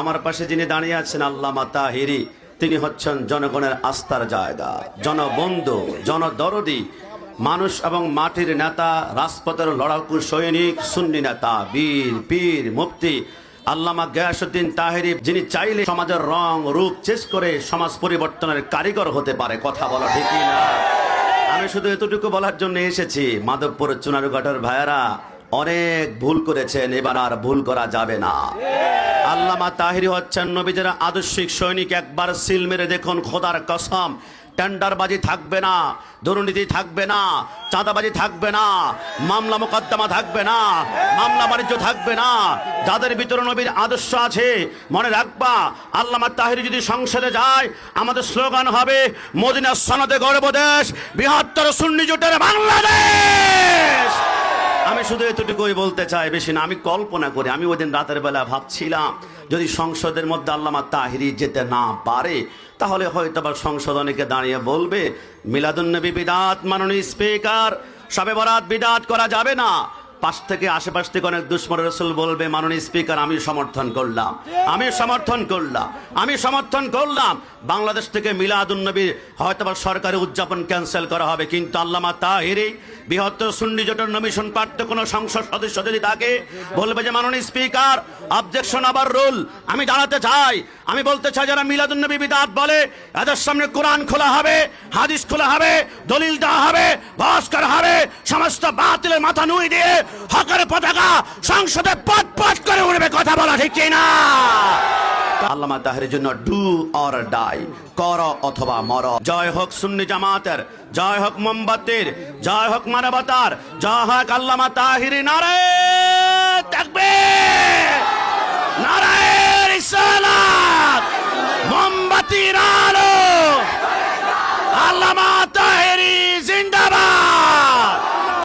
আমার পাশে যিনি দাঁড়িয়ে আছেন আল্লামা তাহেরি, তিনি হচ্ছেন জনগণের আস্থার জায়গা, জনবন্ধু, জনদরদি, মানুষ এবং মাটির নেতা, রাজপথের লড়াকু সৈনিক, সুন্নি নেতা, বীর পীর মুফতি আল্লামা গিয়াসউদ্দিন তাহেরি, যিনি চাইলে সমাজের রং রূপ চেঞ্জ করে সমাজ পরিবর্তনের কারিগর হতে পারে। কথা বলা ঠিক না? আমি শুধু এতটুকু বলার জন্য এসেছি, মাধবপুর চুনারুঘাটের ভাইয়েরা অনেক ভুল করেছেন, এবার আর ভুল করা যাবে না। আল্লামা তাহেরি হচ্ছেন নবীদের আদর্শিক সৈনিক। একবার সিল মেরে দেখুন, খোদার কসম, টেন্ডারবাজি থাকবে না, দুর্নীতি থাকবে না, চাঁদাবাজি থাকবে না, মামলা মোকদ্দমা থাকবে না, মামলা বাণিজ্য থাকবে না। যাদের ভিতরে নবীর আদর্শ আছে, মনে রাখবা, আল্লামা তাহেরি যদি সংসদে যায়, আমাদের স্লোগান হবে মদিনা সনদে গর্ব দেশ, বৃহত্তর সুন্নি জোটের বাংলাদেশ। আমি শুধু এতটুকুই বলতে চাই, বেশি না। আমি কল্পনা করি, আমি ওই দিন রাতের বেলা ভাবছিলাম, যদি সংসদের মধ্যে আল্লামা তাহেরি যেতে না পারে, তাহলে হয়তো বা সংসদ অনেকে দাঁড়িয়ে বলবে মিলাদুন্নবী বিদআত, মাননীয় স্পিকার, শবে বরাত বিদআত করা যাবে না। পাশ থেকে আশেপাশ থেকে অনেক দুশমন রাসূল বলবে মাননীয় স্পিকার আমি সমর্থন করলাম, আমি সমর্থন করলাম, আমি সমর্থন করলাম। বাংলাদেশ থেকে মিলাদুন্নবী হয়তোবা সরকারি উদযাপন ক্যান্সেল করা হবে, কিন্তু আল্লামা তাহেরি বৃহত্তর সুন্নি জোটের নমিশন প্রাপ্ত কোনো সংসদ সদস্য যদি থাকে, বলবে যে মাননীয় স্পিকার, অবজেকশন আবার রুল, আমি দাঁড়াতে চাই। আমি বলতে চাই, যারা মিলাদুন্নবী বিদআত বলে, এদের সামনে কোরআন খোলা হবে, হাদিস খোলা হবে, দলিল দেওয়া হবে, বহস করা হবে, সমস্ত বাতিলের মাথা নুই দিয়ে হকের পতাকা সংসদে পট পট করে উড়বে। কথা বলা ঠিক না? আল্লামা তাহেরির জন্য ডু অর ডাই, কর অথবা মর। জয় হোক সুন্নি জামাতের, জয় হোক মোমবাতির, জয় হোক মানবতার, জয় হোক আল্লামা তাহেরি। নারে তাকবীর, নারে রিসালাত, মোমবাতির আলো।